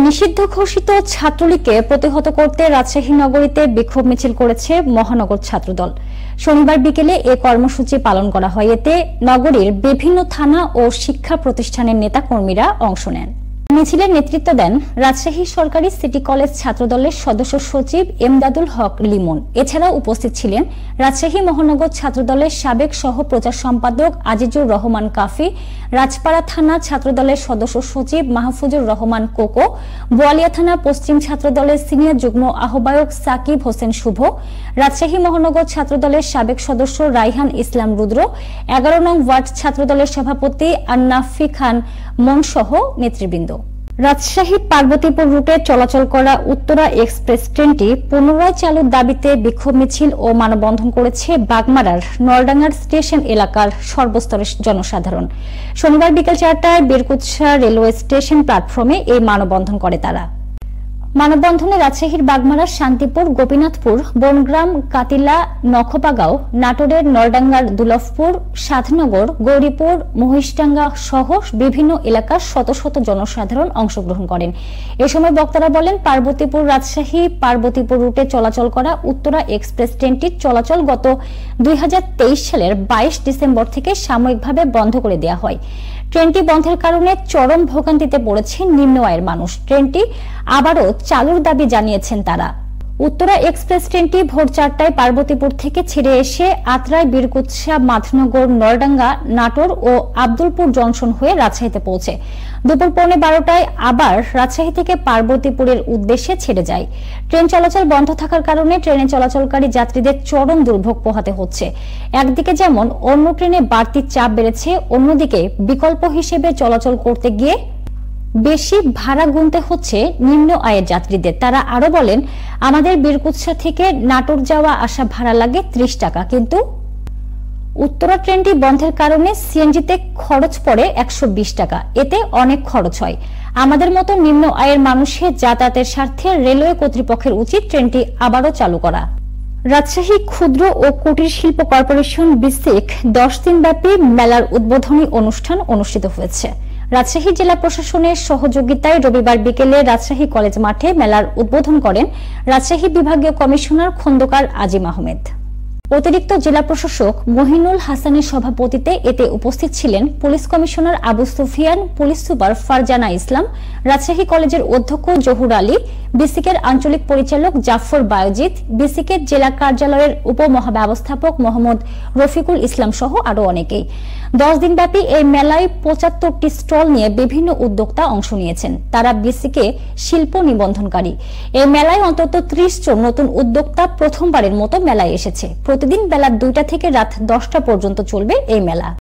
নিষিদ্ধ ঘোষিত ছাত্রলীগকে প্রতিহত করতে রাজশাহী নগরীতে বিক্ষোভ মিছিল করেছে মহানগর ছাত্রদল। শনিবার বিকেলে এ কর্মসূচি পালন করা হয়। এতে নগরীর বিভিন্ন থানা ও শিক্ষা প্রতিষ্ঠানের নেতাকর্মীরা অংশ নেন। মিছিলের নেতৃত্ব দেন রাজশাহী সরকারি সিটি কলেজ ছাত্রদলের সদস্য সচিব এমদাদুল হক লিমন। এছাড়াও উপস্থিত ছিলেন রাজশাহী মহানগর ছাত্রদলের সাবেক সহ প্রচার সম্পাদক আজিজুর রহমান কাফি, রাজপাড়া থানা ছাত্রদলের সদস্য সচিব মাহফুজুর রহমান কোকো, বোয়ালিয়া থানা পশ্চিম ছাত্রদলের সিনিয়র যুগ্ম আহ্বায়ক সাকিব হোসেন শুভ, রাজশাহী মহানগর ছাত্রদলের সাবেক সদস্য রাইহান ইসলাম রুদ্র, 11 নং ওয়ার্ড ছাত্রদলের সভাপতি আন্নাফি খান মন সহ নেতৃবৃন্দ। রাজশাহী পার্বতীপুর রুটে চলাচল করা উত্তরা এক্সপ্রেস ট্রেনটি পুনরায় চালুর দাবিতে বিক্ষোভ মিছিল ও মানববন্ধন করেছে বাগমারার নলডাঙ্গার স্টেশন এলাকার সর্বস্তরের জনসাধারণ। শনিবার বিকেল 4টায় বীরকুৎসা রেলওয়ে স্টেশন প্ল্যাটফর্মে এই মানববন্ধন করে তারা। মানববন্ধনে রাজশাহীর বাগমারার শান্তিপুর, গোপীনাথপুর, বনগ্রাম, কাতিলা, নখপাগাঁও, নাটোরের নলডাঙ্গার দুলভপুর, সাধনগর, গৌরীপুর, মহিষডাঙ্গা সহ বিভিন্ন এলাকার শত শত জনসাধারণ অংশগ্রহণ করেন। এ সময় বক্তারা বলেন, পার্বতীপুর রাজশাহী পার্বতীপুর রুটে চলাচল করা উত্তরা এক্সপ্রেস ট্রেনটির চলাচল গত 2023 সালের 22 ডিসেম্বর থেকে সাময়িকভাবে বন্ধ করে দেওয়া হয়। ট্রেনটি বন্ধের কারণে চরম ভোগান্তিতে পড়েছে নিম্ন আয়ের মানুষ। ট্রেনটি আবারও চালুর দাবি জানিয়েছেন তারা। উত্তরা এক্সপ্রেস ট্রেনটি ভোর 4টায় পার্বতীপুর থেকে ছেড়ে এসে আত্রাই, বীরকুৎসা, মাধনগর, নলডাঙ্গা, নাটোর ও আব্দুলপুর জংশন হয়ে রাজশাহীতে পৌঁছে দুপুর 11:15টায় আবার রাজশাহী থেকে পার্বতীপুরের উদ্দেশ্যে ছেড়ে যায়। ট্রেন চলাচল বন্ধ থাকার কারণে ট্রেনে চলাচলকারী যাত্রীদের চরম দুর্ভোগ পোহাতে হচ্ছে। একদিকে যেমন অন্য ট্রেনে বাড়তি চাপ বেড়েছে, অন্যদিকে বিকল্প হিসেবে চলাচল করতে গিয়ে বেশি ভাড়া গুনতে হচ্ছে নিম্ন আয়ের যাত্রীদের। তারা আরো বলেন, আমাদের বীরকুৎসা থেকে নাটোর যাওয়া আসা ভাড়া লাগে 30 টাকা, কিন্তু উত্তরা ট্রেনটি বন্ধের কারণে সিএনজিতে খরচ পড়ে 120 টাকা। এতে অনেক খরচ হয়। আমাদের মতো নিম্ন আয়ের মানুষের যাতায়াতের স্বার্থে রেলওয়ে কর্তৃপক্ষের উচিত ট্রেনটি আবারও চালু করা। রাজশাহী ক্ষুদ্র ও কুটির শিল্প কর্পোরেশন বিসিক 10 দিনব্যাপী মেলার উদ্বোধনী অনুষ্ঠান অনুষ্ঠিত হয়েছে। রাজশাহী জেলা প্রশাসনের সহযোগিতায় রবিবার বিকেলে রাজশাহী কলেজ মাঠে মেলার উদ্বোধন করেন রাজশাহী বিভাগীয় কমিশনার খন্দকার আজিম আহমেদ। অতিরিক্ত জেলা প্রশাসক মহিনুল হাসানের সভাপতিত্বে এতে উপস্থিত ছিলেন police commissioner Abu Sufian, police super Farzana Islam, Rajshahi কলেজের অধ্যক্ষ জহুর আলী, বিসিকের আঞ্চলিক পরিচালক জাফর বায়োজিৎ, বিসিকের জেলা কার্যালয়ের উপমহাব্যবস্থাপক মোহাম্মদ রফিকুল ইসলাম সহ আরো অনেকেই। 10 দিনব্যাপী এই মেলায় 75টি স্টল নিয়ে বিভিন্ন উদ্যোক্তা অংশ নিয়েছেন। তারা বিসিকে শিল্প নিবন্ধনকারী। এই মেলায় অন্তত 30 জন নতুন উদ্যোক্তা প্রথমবারের মতো মেলায় এসেছে। প্রতিদিন বেলা 2টা থেকে রাত 10টা পর্যন্ত চলবে এই মেলা।